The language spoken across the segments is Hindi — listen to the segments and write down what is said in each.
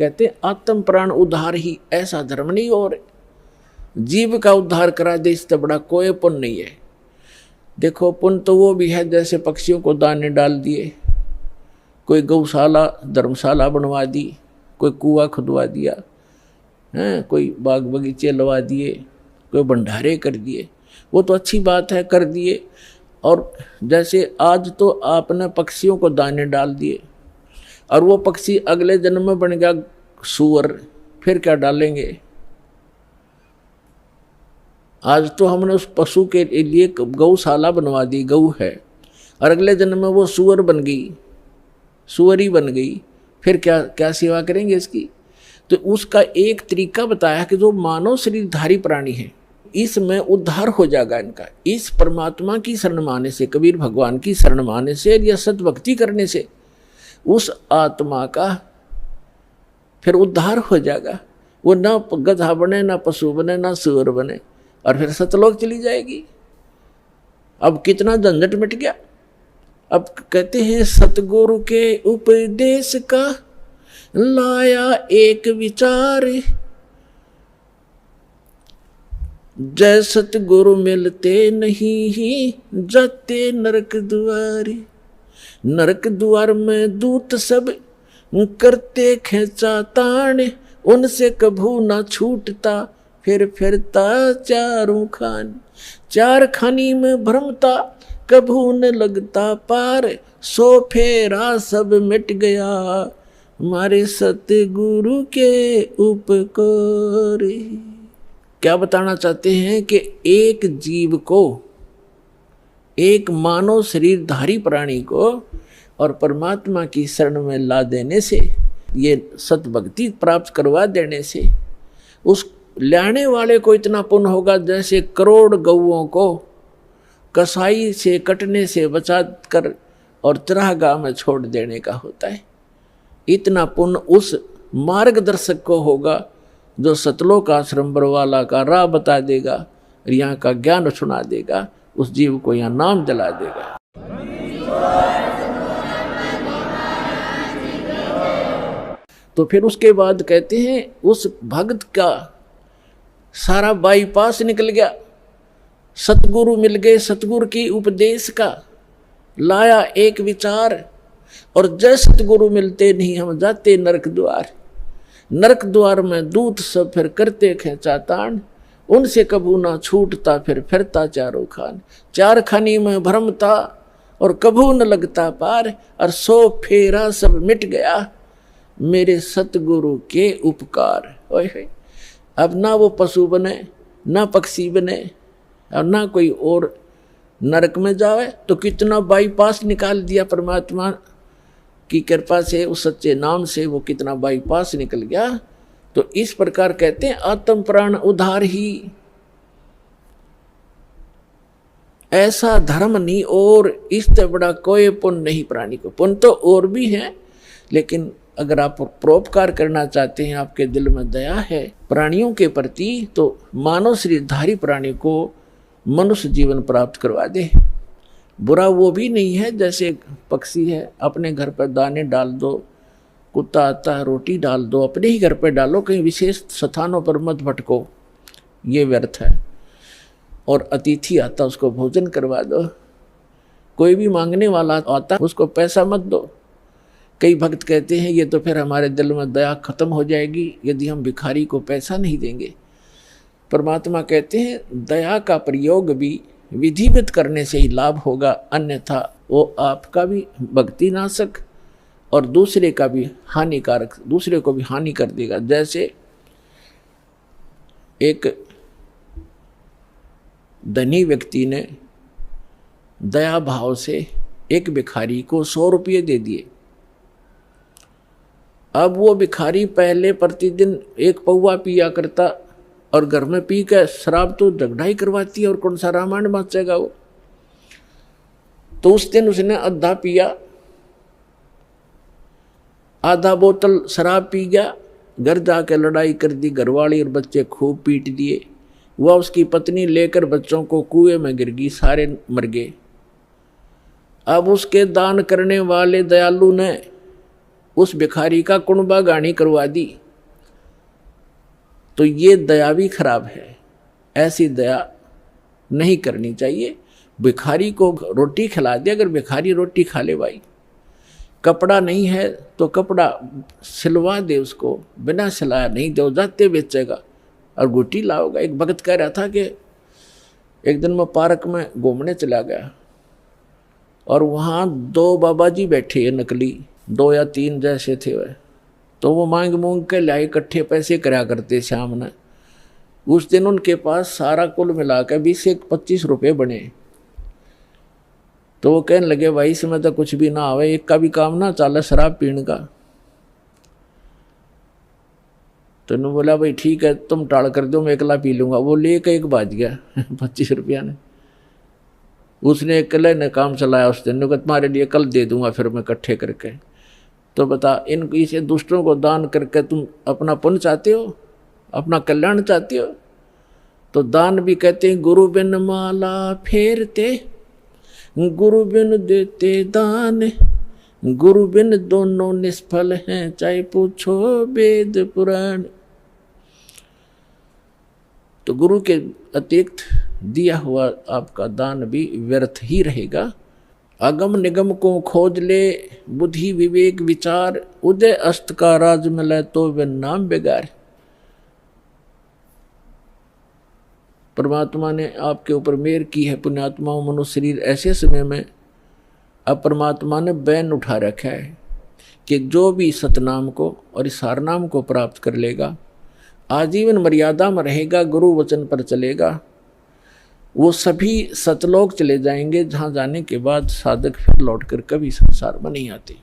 कहते आत्म प्राण उद्धार ही ऐसा धर्म नहीं और जीव का उद्धार करा दे इससे बड़ा कोई पुण्य नहीं है। देखो पुण्य तो वो भी है जैसे पक्षियों को दाने डाल दिए, कोई गौशाला धर्मशाला बनवा दी, कोई कुआं खुदवा दिया हैं, कोई बाग बगीचे लगा दिए, कोई भंडारे कर दिए, वो तो अच्छी बात है कर दिए। और जैसे आज तो आपने पक्षियों को दाने डाल दिए और वो पक्षी अगले जन्म में बन गया सूअर, फिर क्या डालेंगे। आज तो हमने उस पशु के लिए गौशाला बनवा दी, गऊ है, और अगले जन्म में वो सूअर बन गई, सूअरी बन गई, फिर क्या क्या सेवा करेंगे इसकी। तो उसका एक तरीका बताया कि जो मानव शरीरधारी प्राणी है इसमें उद्धार हो जाएगा इनका, इस परमात्मा की शरण माने से, कबीर भगवान की शरण माने से या सत भक्ति करने से उस आत्मा का फिर उद्धार हो जाएगा। वो ना गधा बने, ना पशु बने, ना सूअर बने, और फिर सतलोक चली जाएगी। अब कितना झंझट मिट गया। अब कहते हैं सतगुरु के उपदेश का लाया एक विचार, जय सतगुरु मिलते नहीं जाते नरक द्वार। नरक द्वार में दूत सब करते खेचा ताण, उनसे कभू ना छूटता फिर फिरता चारों खान। चार खानी में भ्रमता कभू न लगता पार, सो फेरा सब मिट गया हमारे सतगुरु के उपकार। क्या बताना चाहते हैं कि एक जीव को, एक मानव शरीरधारी प्राणी को और परमात्मा की शरण में ला देने से, ये सतभक्ति प्राप्त करवा देने से उस लाने वाले को इतना पुण्य होगा जैसे करोड़ गौओं को कसाई से कटने से बचा कर और चरागाह में छोड़ देने का होता है। इतना पुण्य उस मार्गदर्शक को होगा जो सतलोक आश्रम बरवाला का राह बता देगा, यहाँ का ज्ञान सुना देगा, उस जीव को यहाँ नाम दिला देगा। तो फिर उसके बाद कहते हैं उस भक्त का सारा बाईपास निकल गया, सतगुरु मिल गए, सतगुरु की उपदेश का लाया एक विचार, और जय सतगुरु मिलते नहीं हम जाते नरक द्वार। नरक द्वार में दूत सब फिर करते खेचा ताण, उनसे कभू ना छूटता फिर फिरता चारों खान। चार खानी में भ्रमता और कभू न लगता पार, और सो फेरा सब मिट गया मेरे सतगुरु के उपकार। ओए अब ना वो पशु बने, ना पक्षी बने, और ना कोई और नरक में जावे। तो कितना बाईपास निकाल दिया परमात्मा की कृपा से, उस सच्चे नाम से वो कितना बाईपास निकल गया। तो इस प्रकार कहते हैं आत्म प्राण उद्धार ही ऐसा धर्म नहीं और इससे बड़ा कोई पुण्य नहीं प्राणी को। पुण्य तो और भी है, लेकिन अगर आप परोपकार करना चाहते हैं, आपके दिल में दया है प्राणियों के प्रति, तो मानव शरीरधारी प्राणी को मनुष्य जीवन प्राप्त करवा दे। बुरा वो भी नहीं है जैसे पक्षी है, अपने घर पर दाने डाल दो, कुत्ता आता है रोटी डाल दो, अपने ही घर पर डालो, कहीं विशेष स्थानों पर मत भटको, ये व्यर्थ है। और अतिथि आता उसको भोजन करवा दो, कोई भी मांगने वाला आता उसको पैसा मत दो। कई भक्त कहते हैं ये तो फिर हमारे दिल में दया खत्म हो जाएगी यदि हम भिखारी को पैसा नहीं देंगे। परमात्मा कहते हैं दया का प्रयोग भी विधिवत करने से ही लाभ होगा, अन्यथा वो आपका भी भक्ति नाशक और दूसरे का भी हानिकारक, दूसरे को भी हानि कर देगा। जैसे एक धनी व्यक्ति ने दया भाव से एक भिखारी को 100 रुपये दे दिए। अब वो भिखारी पहले प्रतिदिन 1 पौवा पिया करता और घर में पी कर शराब तो झगड़ा ही करवाती है और कौन सा रामायण बाँचेगा वो। तो उस दिन उसने आधा पिया, आधा बोतल शराब पी गया, घर जाकर लड़ाई कर दी, घरवाली और बच्चे खूब पीट दिए। वह उसकी पत्नी लेकर बच्चों को कुएं में गिर गई, सारे मर गए। अब उसके दान करने वाले दयालु ने उस भिखारी का कुणबा गाणी करवा दी, तो ये दया भी खराब है। ऐसी दया नहीं करनी चाहिए। भिखारी को रोटी खिला दे, अगर भिखारी रोटी खा ले भाई, कपड़ा नहीं है तो कपड़ा सिलवा दे उसको, बिना सिलाया नहीं दो जाते बेचेगा और गुटी लाओगा। एक भगत कह रहा था कि एक दिन मैं पार्क में घूमने चला गया और वहाँ 2 बाबा जी बैठे हैं, नकली 2 या 3 जैसे थे वह, तो वो मांग मूंग के लाए, इकट्ठे पैसे कराया करते शाम ने। उस दिन उनके पास सारा कुल मिलाकर 20 से 25 रुपये बने। तो वो कहने लगे भाई इसमें तो कुछ भी ना आवे, एक का भी काम ना चाले शराब पीने का। तो उन्होंने बोला भाई ठीक है तुम टाल कर दो, मैं अकेला पी लूँगा। वो लेकर एक बाज गया 25 रुपया ने। उसने अकेले ने काम चलाया उस दिन, ने तुम्हारे लिए कल दे दूंगा फिर मैं इकट्ठे करके। तो बता, इन इसे दुष्टों को दान करके तुम अपना पुण्य चाहते हो, अपना कल्याण चाहते हो? तो दान भी कहते हैं गुरु बिन माला फेरते, गुरु बिन देते दान, गुरु बिन दोनों निष्फल हैं, चाहे पूछो वेद पुराण। तो गुरु के अतिरिक्त दिया हुआ आपका दान भी व्यर्थ ही रहेगा। अगम निगम को खोज ले, बुद्धि विवेक विचार, उदय अस्त का राज मिले तो वे नाम बेगार। परमात्मा ने आपके ऊपर मेहर की है पुण्यात्माओं। मनुष्य शरीर ऐसे समय में अब परमात्मा ने बैन उठा रखा है कि जो भी सतनाम को और इस हारनाम को प्राप्त कर लेगा, आजीवन मर्यादा में रहेगा, गुरु वचन पर चलेगा, वो सभी सतलोक चले जाएंगे, जहाँ जाने के बाद साधक फिर लौटकर कभी संसार में नहीं आते।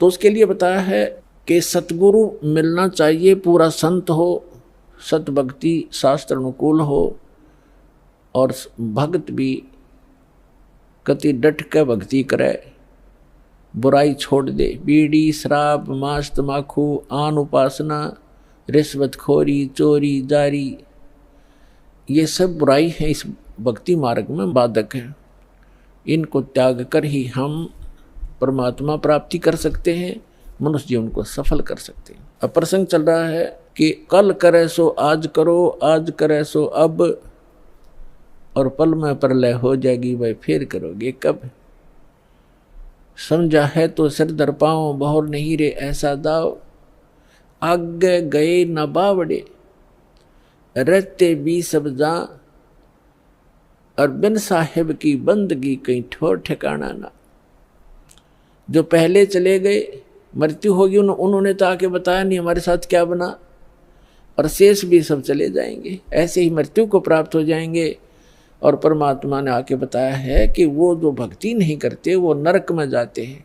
तो उसके लिए बताया है कि सतगुरु मिलना चाहिए, पूरा संत हो, सत भक्ति शास्त्र अनुकूल हो और भक्त भी कति डट के भक्ति करे, बुराई छोड़ दे। बीड़ी शराब मांस तमाकू आन उपासना रिश्वतखोरी चोरी जारी, ये सब बुराई है, इस भक्ति मार्ग में बाधक है। इनको त्याग कर ही हम परमात्मा प्राप्ति कर सकते हैं, मनुष्य जीवन को सफल कर सकते हैं। अब प्रसंग चल रहा है कि कल करे सो आज करो, आज करे सो अब, और पल में प्रलय हो जाएगी, भाई फिर करोगे कब। समझा है तो सिर दर पाओ, बहुर नहीं रे ऐसा दाव, आगे गए न बावड़े, रहते भी सब जा, और बिन साहिब की बंदगी कहीं ठोर ठिकाना ना। जो पहले चले गए, मृत्यु होगी, उन्होंने तो आके बताया नहीं हमारे साथ क्या बना, और शेष भी सब चले जाएंगे, ऐसे ही मृत्यु को प्राप्त हो जाएंगे। और परमात्मा ने आके बताया है कि वो जो भक्ति नहीं करते वो नरक में जाते हैं।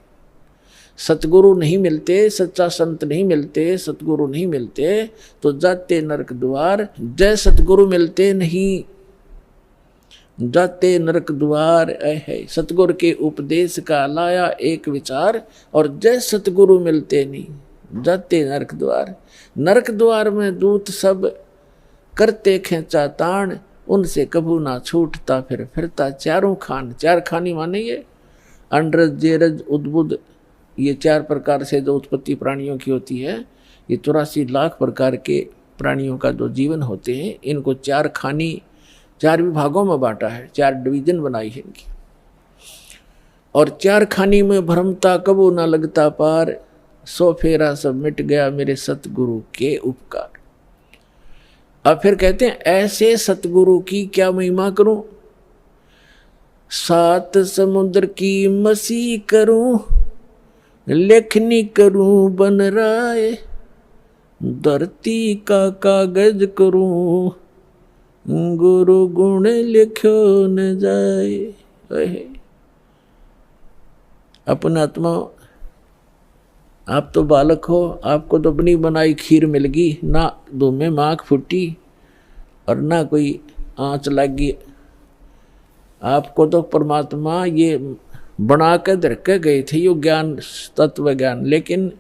सतगुरु नहीं मिलते, सच्चा संत नहीं मिलते, सतगुरु नहीं मिलते तो जाते नरक द्वार। जय सतगुरु मिलते नहीं, जाते नरक द्वार। है सतगुरु के उपदेश का लाया एक विचार, और जय सतगुरु मिलते नहीं, जाते नरक द्वार। नरक द्वार में दूत सब करते खेचा ताण, उनसे कभू ना छूटता फिर फिरता चारों खान। चार खानी माने ये अंडरज जेरज उद्बुद, ये 4 प्रकार से जो उत्पत्ति प्राणियों की होती है, ये 84 लाख प्रकार के प्राणियों का जो जीवन होते हैं, इनको 4 खानी 4 विभागों में बांटा है, 4 डिवीजन बनाई है इनकी। और 4 खानी में भ्रमता कबू ना लगता पार, सो फेरा सब मिट गया मेरे सतगुरु के उपकार। अब फिर कहते हैं ऐसे सतगुरु की क्या महिमा करूं, 7 समुद्र की मसी करूं, लेखनी करूं बन राय, धरती का कागज करूं, गुरु गुण लिखो न जाए। अपना आत्मा, आप तो बालक हो, आपको तो अपनी बनाई खीर मिल गई, ना दो में माख फूटी और ना कोई आँच लगी। आपको तो परमात्मा ये बना के धर के गए थे, यो ज्ञान तत्व ज्ञान। लेकिन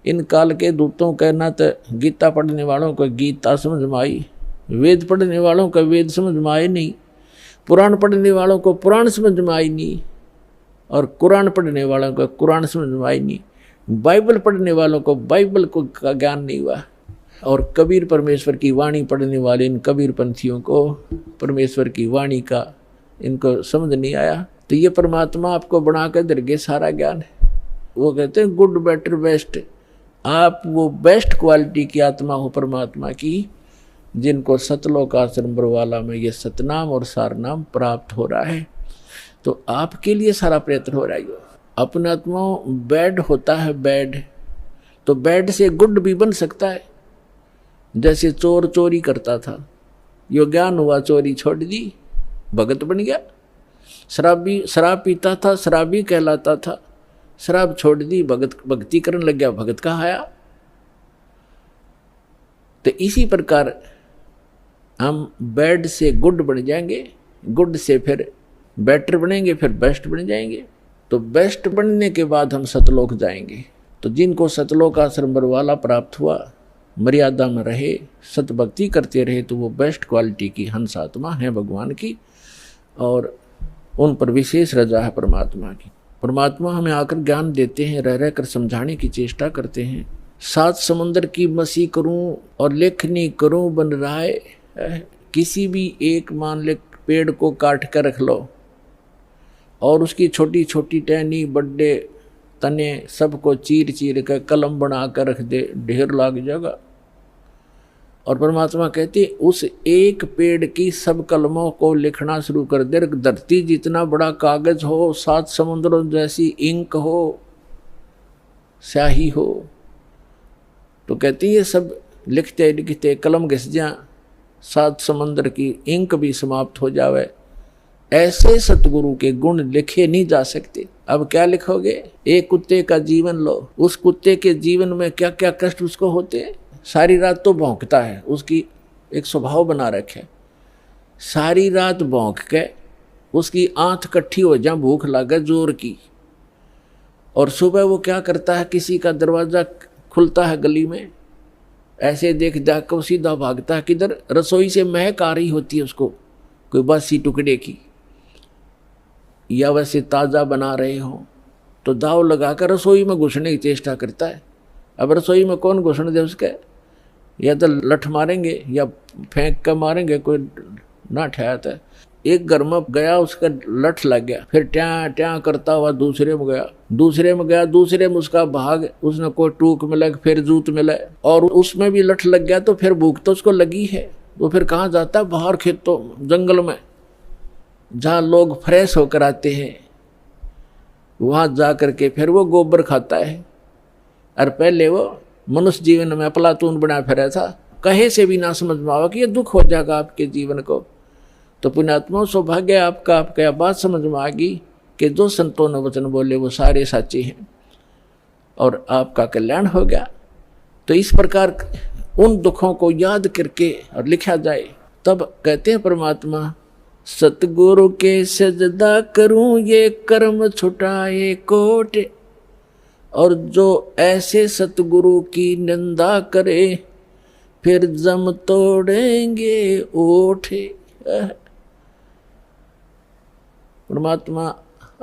इन काल के दूतों का ना तो गीता पढ़ने वालों को गीता समझ में आई, वेद पढ़ने वालों का वेद समझ में आए नहीं, पुराण पढ़ने वालों को पुराण समझ में आई नहीं, और कुरान पढ़ने वालों को कुरान समझ में आई नहीं। बाइबल पढ़ने वालों को बाइबल को का ज्ञान नहीं हुआ, और कबीर परमेश्वर की वाणी पढ़ने वाले इन कबीर पंथियों को परमेश्वर की वाणी का इनको समझ नहीं आया। तो ये परमात्मा आपको बना कर दरगे सारा ज्ञान है। वो कहते हैं गुड बेटर बेस्ट, आप वो बेस्ट क्वालिटी की आत्मा हो परमात्मा की, जिनको सतलोक आश्रम बरवाला में ये सतनाम और सारनाम प्राप्त हो रहा है। तो आपके लिए सारा प्रयत्न हो रहा है। अपने आत्माओं बैड होता है बैड, तो बैड से गुड भी बन सकता है। जैसे चोर चोरी करता था, यो ज्ञान हुआ चोरी छोड़ दी, भगत बन गया। शराबी शराब पीता था, शराबी कहलाता था, शराब छोड़ दी, भक्ति करने लग गया, भगत कहाँ आया। तो इसी प्रकार हम बैड से गुड बन जाएंगे, गुड से फिर बेटर बनेंगे, फिर बेस्ट बन जाएंगे। तो बेस्ट बनने के बाद हम सतलोक जाएंगे। तो जिनको सतलोक आश्रम बरवाला प्राप्त हुआ, मर्यादा में रहे, सतभक्ति करते रहे, तो वो बेस्ट क्वालिटी की हंस आत्मा है भगवान की, और उन पर विशेष रजा है परमात्मा की। परमात्मा हमें आकर ज्ञान देते हैं, रह रह कर समझाने की चेष्टा करते हैं। 7 समुद्र की मसी करूं और लेखनी करूं बन रहा है। किसी भी एक मान ले पेड़ को काट कर रख लो और उसकी छोटी छोटी टहनी बड़े तने सबको चीर चीर कर कलम बना कर रख दे, ढेर लग जाएगा। और परमात्मा कहते उस एक पेड़ की सब कलमों को लिखना शुरू कर दे, धरती जितना बड़ा कागज हो, 7 समुद्रों जैसी इंक हो, स्याही हो, तो कहती ये सब लिखते लिखते कलम घिस जा, 7 समुद्र की इंक भी समाप्त हो जावे। ऐसे सतगुरु के गुण लिखे नहीं जा सकते। अब क्या लिखोगे? एक कुत्ते का जीवन लो, उस कुत्ते के जीवन में क्या क्या कष्ट उसको होते। सारी रात तो भौंकता है, उसकी एक स्वभाव बना रखे, सारी रात भौंक के उसकी आंख कट्ठी हो जा, भूख लगे जोर की, और सुबह वो क्या करता है, किसी का दरवाजा खुलता है गली में, ऐसे देख जाकर सीधा भागता है किधर, रसोई से महक आ रही होती है उसको कोई बासी टुकड़े की, या वैसे ताज़ा बना रहे हो, तो दाव लगाकर रसोई में घुसने की चेष्टा करता है। अब रसोई में कौन घुसने दे उसके, या तो लठ मारेंगे या फेंक कर मारेंगे, कोई ना ठहरता है। एक घर में गया, उसका लठ लग गया, फिर ट्या ट्या करता हुआ दूसरे में गया, दूसरे में गया, दूसरे में उसका भाग, उसने कोई टूक मिला, फिर जूत मिला, और उसमें भी लठ लग गया, तो फिर भूख तो उसको लगी है, तो फिर कहाँ जाता है, बाहर खेतों जंगल में जहाँ लोग फ्रेश होकर आते हैं, वहाँ जा करके फिर वो गोबर खाता है। और पहले वो मनुष्य जीवन में अफलातून बना फिरा था, कहे से भी ना समझ में आवा कि ये दुख हो जाएगा आपके जीवन को। तो पुण्यात्मा सौभाग्य आपका, आपका बात समझ में आ गई कि जो संतों ने वचन बोले वो सारे साचे हैं, और आपका कल्याण हो गया। तो इस प्रकार उन दुखों को याद करके और लिखा जाए, तब कहते हैं परमात्मा, सतगुरु के सजदा करूं ये कर्म छुटाए कोट, और जो ऐसे सतगुरु की निंदा करे फिर जम तोड़ेंगे ओठे। परमात्मा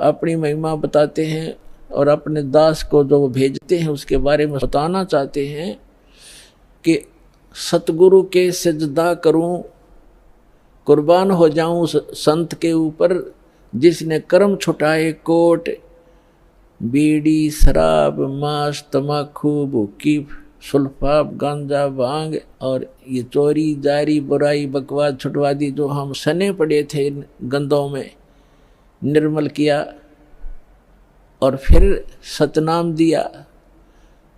अपनी महिमा बताते हैं और अपने दास को जो वो भेजते हैं उसके बारे में बताना चाहते हैं कि सतगुरु के सजदा करूं, कुर्बान हो जाऊं उस संत के ऊपर जिसने कर्म छुटाए कोट, बीड़ी शराब मांस तमाकू भूकी सुल्फाब गांजा भांग और ये चोरी जारी बुराई बकवास छुटवा दी, जो हम सने पड़े थे गंदों में, निर्मल किया और फिर सतनाम दिया।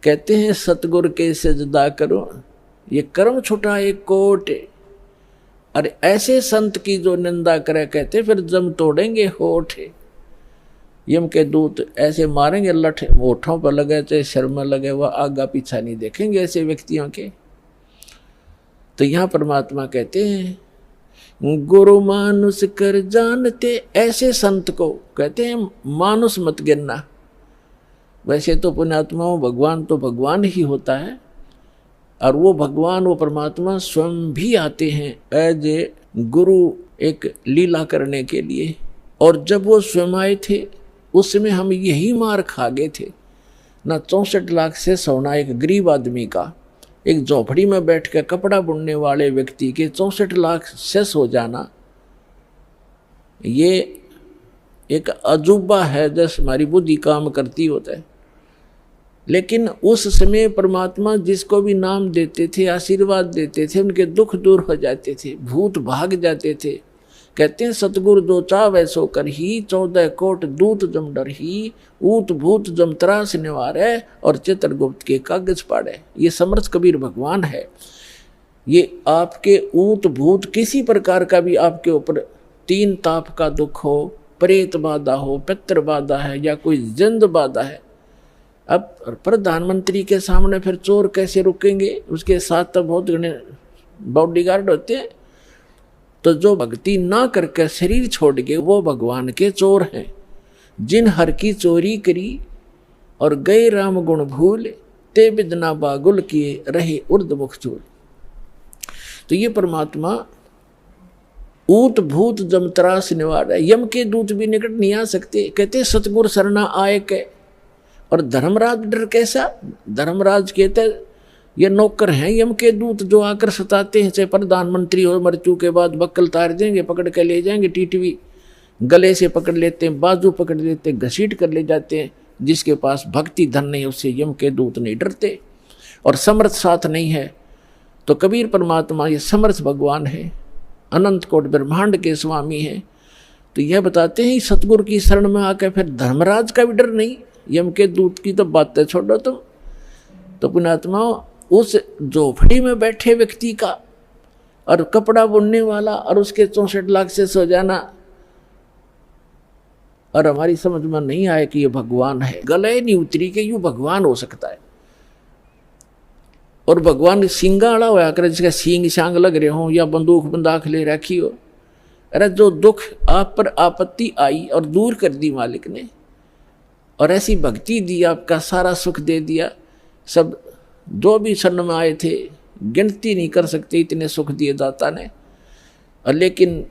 कहते हैं सतगुरु के सजदा करो ये कर्म छुटाए कोट, और ऐसे संत की जो निंदा करे कहते फिर जम तोड़ेंगे होठ। यम के दूत ऐसे मारेंगे लठ, होठों पर लगे चाहे सिर में लगे, वह आगा पीछा नहीं देखेंगे ऐसे व्यक्तियों के। तो यहाँ परमात्मा कहते हैं गुरु मानुष कर जानते, ऐसे संत को कहते हैं मानुष मत गिनना। वैसे तो पुण्यात्माओं भगवान तो भगवान ही होता है, और वो भगवान वो परमात्मा स्वयं भी आते हैं एज ए गुरु एक लीला करने के लिए। और जब वो स्वयं आए थे उसमें हम यही मार खा गए थे, ना 64 लाख से सोना एक गरीब आदमी का, एक झोपड़ी में बैठ कर कपड़ा बुनने वाले व्यक्ति के 64 लाख सेस हो जाना, ये एक अजूबा है जैसे हमारी बुद्धि काम करती होता है। लेकिन उस समय परमात्मा जिसको भी नाम देते थे, आशीर्वाद देते थे, उनके दुख दूर हो जाते थे, भूत भाग जाते थे। कहते हैं सतगुरु दो चावै सो कर ही, 14 कोट दूत जम डर ही, ऊत भूत जम त्रास निवारे, और चित्रगुप्त के कागज पाड़े। ये समर्थ कबीर भगवान है। ये आपके ऊत भूत किसी प्रकार का भी आपके ऊपर 3 ताप का दुख हो, प्रेत बाधा हो, पितृ बाधा है या कोई जिंद बाधा है, अब प्रधानमंत्री के सामने फिर चोर कैसे रुकेंगे? उसके साथ तो बहुत घने बॉडीगार्ड होते हैं। तो जो भक्ति ना करके शरीर छोड़ के वो भगवान के चोर हैं। जिन हर की चोरी करी और गए राम गुण भूल, ते बिदना बागुल किए रहे उर्द मुख चूल। तो ये परमात्मा ऊत भूत जमतरास निवार है। यम के दूत भी निकट नहीं आ सकते। कहते सतगुर सरना आए के। और धर्मराज डर कैसा? धर्मराज कहते ये नौकर हैं यम के दूत जो आकर सताते हैं, चाहे प्रधानमंत्री हो, मृत्यु के बाद बक्कल तार देंगे, पकड़ के ले जाएंगे, टीटीवी गले से पकड़ लेते हैं, बाजू पकड़ लेते हैं, घसीट कर ले जाते हैं। जिसके पास भक्ति धन नहीं उससे यम के दूत नहीं डरते। और समर्थ साथ नहीं है तो कबीर परमात्मा ये समर्थ भगवान है, अनंत कोट ब्रह्मांड के स्वामी हैं। तो यह बताते हैं सतगुरु की शरण में आकर फिर धर्मराज का भी डर नहीं, यम के दूत की तो बातें छोड़ो तुम। तो पुण्यात्मा उस झोपड़ी में बैठे व्यक्ति का और कपड़ा बुनने वाला और उसके 64 लाख से सो जाना, और हमारी समझ में नहीं आए कि ये भगवान है। गले नहीं उतरी कि यूं भगवान हो सकता है। और भगवान सिंगाड़ा होया करे, जिसका सींग सांग लग रहे हो या बंदूक बंदाख ले रखी हो। अरे जो दुख आप पर आपत्ति आई और दूर कर दी मालिक ने, और ऐसी भक्ति दी, आपका सारा सुख दे दिया। सब जो भी शरण में आए थे गिनती नहीं कर सकते इतने सुख दिए दाता ने। और लेकिन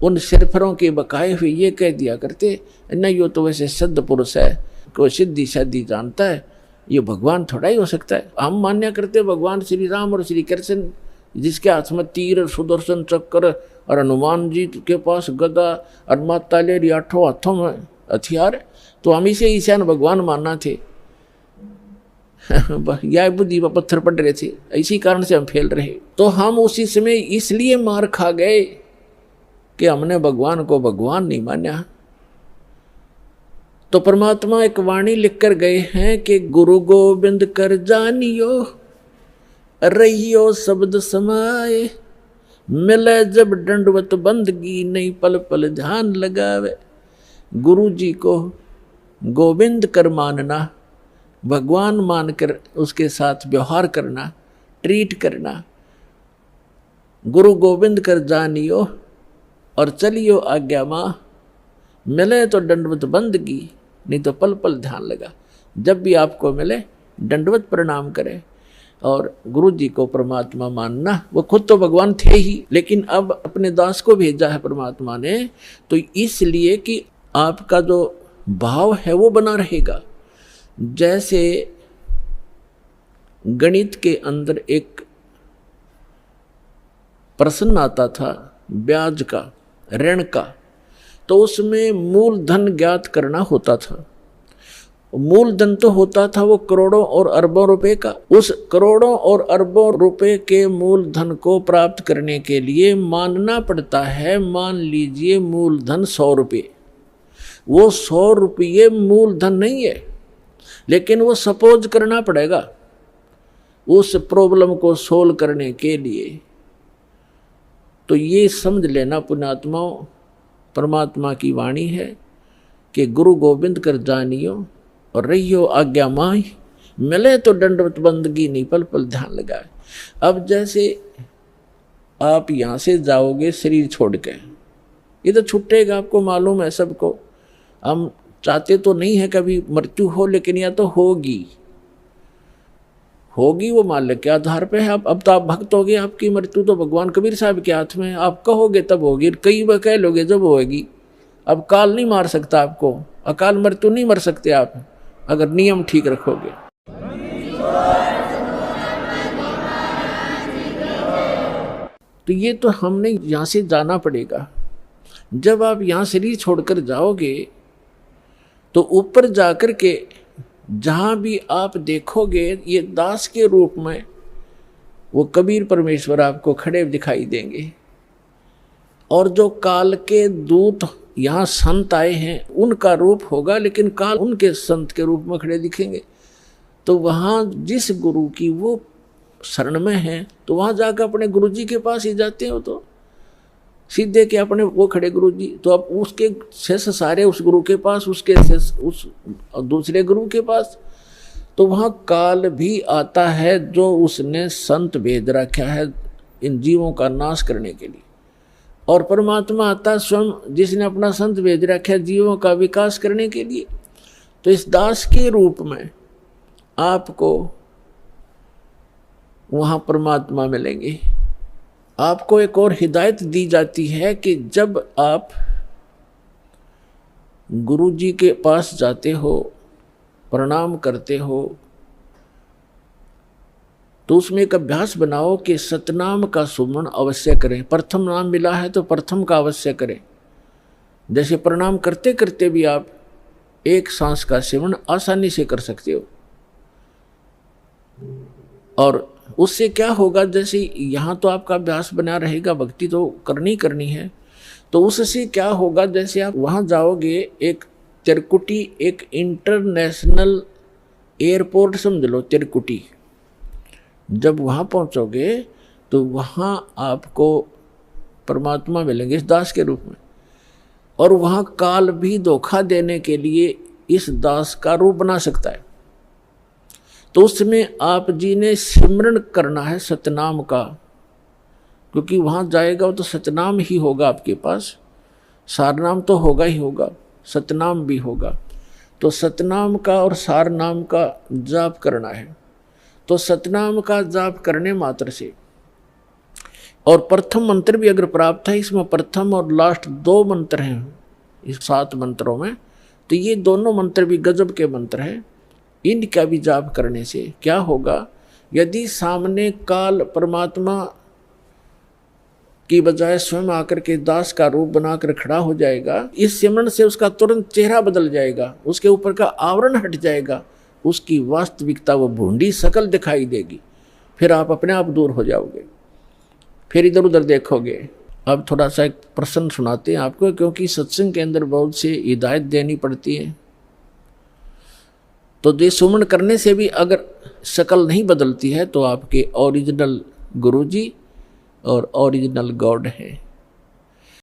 उन सिरफरों के बकाए हुए ये कह दिया करते, नहीं यो तो वैसे सिद्ध पुरुष है, कोई सिद्धि शादी जानता है, ये भगवान थोड़ा ही हो सकता है। हम मान्य करते भगवान श्री राम और श्री कृष्ण, जिसके हाथ में तीर, सुदर्शन चक्र, और हनुमान जी के पास गदा और माता ले 8 हाथों में हथियार, तो हम इसे ईशान भगवान मानना थे। यह बुद्धि पर पत्थर पड़ रहे थे, इसी कारण से हम फेल रहे। तो हम उसी समय इसलिए मार खा गए कि हमने भगवान को भगवान नहीं माना। तो परमात्मा एक वाणी लिख कर गए हैं कि गुरु गोविंद कर जानियो, रहियो शब्द समाए, मिले जब दंडवत बंदगी, नहीं पल पल ध्यान लगावे। गुरु जी को गोविंद कर मानना, भगवान मानकर उसके साथ व्यवहार करना, ट्रीट करना। गुरु गोविंद कर जानियो और चलियो आज्ञा माँ, मिले तो दंडवत बंदगी, नहीं तो पल पल ध्यान लगा। जब भी आपको मिले दंडवत प्रणाम करें और गुरु जी को परमात्मा मानना। वो खुद तो भगवान थे ही, लेकिन अब अपने दास को भेजा है परमात्मा ने, तो इसलिए कि आपका जो भाव है वो बना रहेगा। जैसे गणित के अंदर एक प्रश्न आता था ब्याज का, ऋण का, तो उसमें मूलधन ज्ञात करना होता था। मूलधन तो होता था वो करोड़ों और अरबों रुपए का। उस करोड़ों और अरबों रुपए के मूलधन को प्राप्त करने के लिए मानना पड़ता है, मान लीजिए मूलधन 100 रुपये। वो 100 रुपये मूलधन नहीं है, लेकिन वो सपोज करना पड़ेगा उस प्रॉब्लम को सोल्व करने के लिए। तो ये समझ लेना पुण्यात्माओं, परमात्मा की वाणी है कि गुरु गोविंद कर जानियो और रहियो आज्ञा माही, मिले तो दंडवत बंदगी, नहीं पल पल ध्यान लगाए। अब जैसे आप यहाँ से जाओगे शरीर छोड़ के, ये तो छूटेगा, आपको मालूम है सबको। हम चाहते तो नहीं है कभी मृत्यु हो, लेकिन यह तो होगी वो मालिक के आधार पे है। अब तो आप भक्त हो गए, आपकी मृत्यु तो भगवान कबीर साहब के हाथ में है। आप कहोगे तब होगी, कई बार कह लोगे जब होगी। अब काल नहीं मार सकता आपको, अकाल मृत्यु नहीं मर सकते आप। अगर नियम ठीक रखोगे। तो ये तो हमने यहाँ से जाना पड़ेगा। जब आप यहाँ शरीर छोड़कर जाओगे तो ऊपर जाकर के जहाँ भी आप देखोगे ये दास के रूप में वो कबीर परमेश्वर आपको खड़े दिखाई देंगे। और जो काल के दूत यहाँ संत आए हैं उनका रूप होगा, लेकिन काल उनके संत के रूप में खड़े दिखेंगे। तो वहाँ जिस गुरु की वो शरण में है तो वहाँ जाकर अपने गुरु जी के पास ही जाते हो, तो सीधे के अपने वो खड़े गुरु जी, तो अब उसके शेष सारे उस गुरु के पास, उसके शेष उस दूसरे गुरु के पास। तो वहाँ काल भी आता है जो उसने संत भेज रखा है इन जीवों का नाश करने के लिए, और परमात्मा आता स्वयं जिसने अपना संत भेज रखा है जीवों का विकास करने के लिए। तो इस दास के रूप में आपको वहाँ परमात्मा मिलेंगे। आपको एक और हिदायत दी जाती है कि जब आप गुरु जी के पास जाते हो, प्रणाम करते हो, तो उसमें एक अभ्यास बनाओ कि सतनाम का सुमरण अवश्य करें। प्रथम नाम मिला है तो प्रथम का अवश्य करें। जैसे प्रणाम करते करते भी आप एक सांस का सेवन आसानी से कर सकते हो। और उससे क्या होगा, जैसे यहाँ तो आपका अभ्यास बना रहेगा, भक्ति तो करनी है, तो उससे क्या होगा, जैसे आप वहाँ जाओगे, एक तिरकुटी, एक इंटरनेशनल एयरपोर्ट समझ लो तिरकुटी, जब वहाँ पहुँचोगे तो वहाँ आपको परमात्मा मिलेंगे इस दास के रूप में। और वहाँ काल भी धोखा देने के लिए इस दास का रूप बना सकता है। तो उसमें आप जी ने सिमरन करना है सतनाम का, क्योंकि वहाँ जाएगा तो सतनाम ही होगा आपके पास, सारनाम तो होगा ही होगा, सतनाम भी होगा। तो सतनाम का और सारनाम का जाप करना है। तो सतनाम का जाप करने मात्र से, और प्रथम मंत्र भी अगर प्राप्त है, इसमें प्रथम और लास्ट 2 मंत्र हैं इस 7 मंत्रों में, तो ये दोनों मंत्र भी गजब के मंत्र हैं। इनका भी जाप करने से क्या होगा, यदि सामने काल परमात्मा की बजाय स्वयं आकर के दास का रूप बनाकर खड़ा हो जाएगा, इस सिमरन से उसका तुरंत चेहरा बदल जाएगा, उसके ऊपर का आवरण हट जाएगा, उसकी वास्तविकता वो भूंडी शकल दिखाई देगी। फिर आप अपने आप दूर हो जाओगे, फिर इधर उधर देखोगे। अब थोड़ा सा एक प्रश्न सुनाते हैं आपको, क्योंकि सत्संग के अंदर बहुत से हिदायत देनी पड़ती है। तो ये सुमन करने से भी अगर शकल नहीं बदलती है तो आपके ओरिजिनल गुरुजी और ओरिजिनल गॉड है।